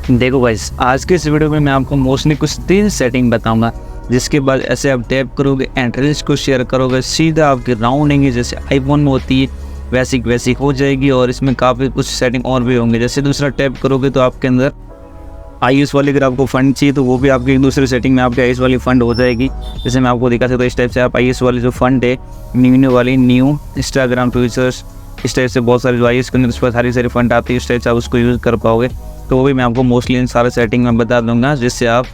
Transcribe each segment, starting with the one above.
देखो गाइस, आज के इस वीडियो में मैं आपको मोस्टली कुछ 3 सेटिंग बताऊंगा, जिसके बाद ऐसे आप टैप करोगे एंट्रेंस को शेयर करोगे, सीधा आपकी राउंडिंग जैसे आईफोन में होती है वैसी हो जाएगी। और इसमें काफ़ी कुछ सेटिंग और भी होंगे। जैसे दूसरा टैप करोगे तो आपके अंदर आईएस वाली अगर आपको फंड चाहिए तो वो भी आपकी एक दूसरी सेटिंग में आपकी आईएस वाली फ़ंड हो जाएगी। जैसे मैं आपको दिखा सकता हूँ, इस टाइप से आप आईएस वाली जो फंड है न्यू इंस्टाग्राम फीचर्स, इस टाइप से बहुत सारे जो आईएस के अंदर उस पर सारी सारी फंड आती है, इस टाइप से आप उसको यूज़ कर पाओगे। तो वो भी मैं आपको मोस्टली इन सारे सेटिंग में बता दूंगा, जिससे आप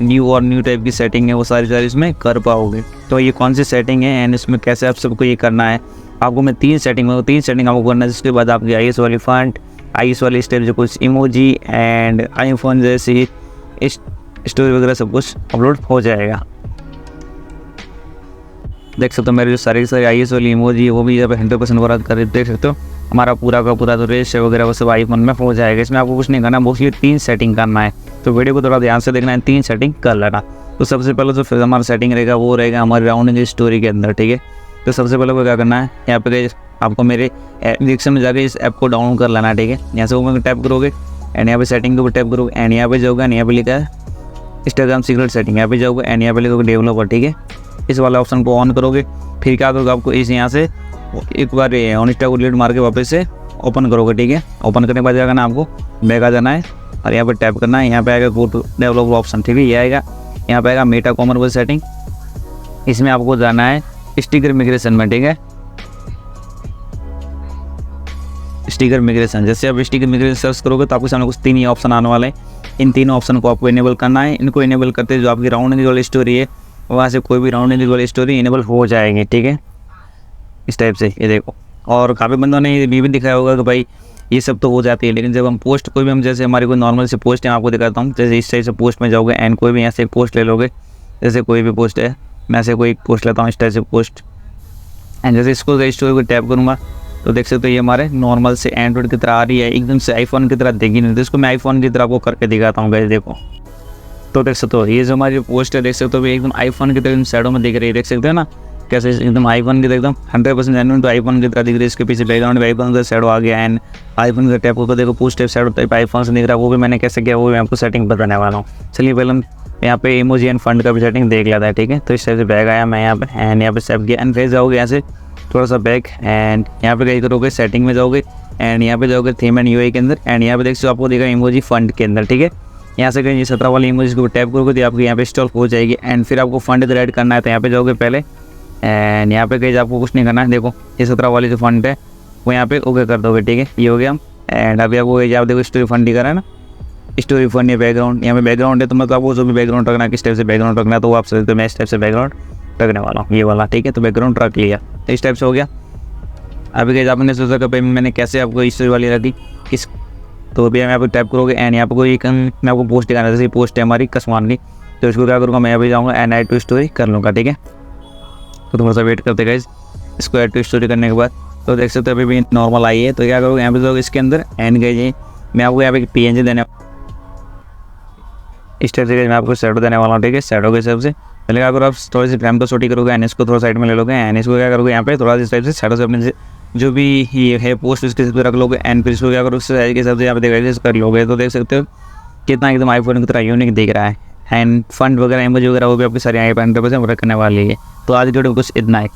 न्यू टाइप की सेटिंग है वो सारी इसमें कर पाओगे। तो ये कौन सी सेटिंग है एंड इसमें कैसे आप सबको ये करना है, आपको मैं 3 सेटिंग आपको करना है। जिसके बाद आपकी आईएस वाली फंड, आईएस वाली स्टेप जो कुछ इमोजी एंड आईफोन जैसी स्टोरी वगैरह सब कुछ अपलोड हो जाएगा। देख सकते हो मेरे जो सारी आईएस वाली इमोजी है वो भी यहाँ पे 100% वर्क कर देख सकते हो। हमारा पूरा का पूरा जो रेस है वगैरह वो सब आईफोन में हो जाएगा। इसमें आपको कुछ नहीं करना, मोस्टली 3 सेटिंग करना है। तो वीडियो को थोड़ा ध्यान से देखना है, 3 सेटिंग कर लेना। तो सबसे पहले जो फिर हमारा सेटिंग रहेगा वो रहेगा हमारे राउंडिंग स्टोरी के अंदर, ठीक है। तो सबसे पहले को क्या करना है, यहाँ पे आपको मेरे एप्लीकेशन में जाकर इस ऐप को डाउनलोड कर लेना है, ठीक है। यहाँ से वो टैप करोगे एंड यहाँ पे सेटिंग के ऊपर टैप करोगे एंड यहाँ पे जाओगे एंड यहाँ पे लिखा है इंस्टाग्राम सीक्रेट सेटिंग, यहाँ पे जाओगे एंड यहाँ पे लिखोगे डेवलपर, ठीक है। इस वाले ऑप्शन को ऑन करोगे। फिर क्या करोगे, आपको इस यहाँ से एक बार ऑन इंस्टा को डिलीट मार के वापस से ओपन करोगे, ठीक है। ओपन करने के बाद क्या करना है, आपको बैक आ जाना है और यहाँ पे टैप करना है। यहाँ पे आएगा गो टू डेवलपर ऑप्शन, ठीक है। ये आएगा, यहाँ पे आएगा मेटा कॉमर्स सेटिंग। इसमें आपको जाना है स्टिकर मिग्रेशन में, ठीक है। स्टिकर मिग्रेशन, जैसे आप स्टिकर मिग्रेशन सर्च करोगे तो आपके सामने कुछ 3 ही ऑप्शन आने वाले हैं। इन 3 ऑप्शन को आपको इनेबल करना है। इनको इनेबल करते जो आपकी राउंडिंग वाली स्टोरी है वहाँ से कोई भी राउंडिंग वाली स्टोरी इनेबल हो जाएगी, ठीक है। इस टाइप से ये देखो। और काफ़ी बंदों ने ये भी दिखाया होगा कि भाई ये सब तो हो जाती है, लेकिन जब हम पोस्ट कोई भी हम जैसे हमारी कोई नॉर्मल से पोस्ट है, आपको दिखाता हूँ। जैसे इस टाइप से पोस्ट में जाओगे एंड कोई भी यहाँ से पोस्ट ले लोगे, जैसे कोई भी पोस्ट है, मैं ऐसे कोई पोस्ट लेता हूँ इस टाइप से पोस्ट एंड जैसे इसको स्टोरी को टैप करूँगा तो देख सकते हो ये हमारे नॉर्मल से एंड्रॉइड की तरह आ रही है, एकदम से आईफोन की तरह देखी नहीं। तो इसको मैं आईफोन की तरह आपको करके दिखाता हूँ गाइस, देखो। तो देख सकते हो ये जो हमारी पोस्ट है, देख सकते हो एकदम आईफोन की तरह शैडो में दिख रही है, देख सकते हो ना कैसे एकदम आईफोन की तरह एकदम 100% जेन्युइन तो आईफोन की तरह दिख रही है। इसके पीछे बैकग्राउंड में आईफोन का शैडो आ गया एंड आईफोन का टैप होकर देखो post type shadow type iPhone से दिख रहा है। वो भी मैंने कैसे किया वो भी मैं आपको सेटिंग बताने वाला हूँ। चलिए पहले हम यहाँ पे इमोजी एंड फंड का भी सेटिंग देख लेता है, ठीक है। तो इस टाइप से बैग आया मैं यहाँ पे एंड यहाँ पे सेव किया एंड फिर जाओगे यहाँ से थोड़ा सा बैक एंड यहाँ पे क्या करोगे, सेटिंग में जाओगे एंड यहाँ पे जाओगे थीम एंड यूआई के अंदर एंड यहाँ पे देखो आपको देखा इमोजी फंड के अंदर, ठीक है। यहाँ से कहीं 17 वाली इमोजी को टैप करोगे तो आपको यहाँ पे इंस्टॉल हो जाएगी एंड फिर आपको फंड ऐड करना है। तो यहाँ पे जाओगे पहले एंड यहाँ पे कहीं आपको कुछ नहीं करना है। देखो ये 17 वाली जो फंड है वो यहाँ पे ओके कर दोगे, ठीक है। ये हो गया एंड अभी आपको आप देखो स्टोरी फंड ही करा है ना, स्टोरी फंड या बैकग्राउंड, यहाँ पे बैकग्राउंड है तो मतलब आपको जो भी बैकग्राउंड रखना है किस टाइप से बैकग्राउंड रखना है तो वो आप सकते हो। मैं इस टाइप से बैकग्राउंड रखने वाला हूँ, ये वाला, ठीक है। तो बैकग्राउंड रख लिया, तो इस टाइप से हो गया। अभी कहीं आपने सोचा कि मैंने कैसे आपको स्टोरी वाली रखी किस, तो अभी मैं आपको टैप करोगे एंड यहाँ पर कोई मैं आपको पोस्ट दिखाना है। जैसे पोस्ट है हमारी कसमान की, तो इसको क्या करूँगा, मैं अभी जाऊँगा एंड ऐड टू स्टोरी कर लूँगा, ठीक है। तो थोड़ा सा वेट करते गाइस, इसको ऐड टू स्टोरी करने के बाद तो देख सकते हो अभी भी नॉर्मल आई है। तो क्या करोगे, यहाँ पे जाओगे इसके अंदर एंड गए मैं आपको यहाँ पे PNG देने इस टाइप से मैं आपको शैडो देने वाला हूँ, ठीक है। शैडो के हिसाब से पहले क्या करो, आप थोड़ी सी फ्रेम को छोटी करोगे एंड इसको थोड़ा साइड में ले लोगे एंड इसको क्या करोगे यहाँ पे थोड़ा सा इस टाइप से शैडो से अपने जो भी ये है पोस्ट उसके हिसाब से रख लोगे एंड फिर इसको क्या करो साइज के हिसाब से यहाँ पे देखा कर लोगे। तो देख सकते हो कितना एकदम आईफोन की तरह यूनिक दिख रहा है एंड फंड वगैरह इमेज वगैरह वो भी आपकी सारी आई 100% रखने वाली है। तो आज वीडियो कुछ इतना है।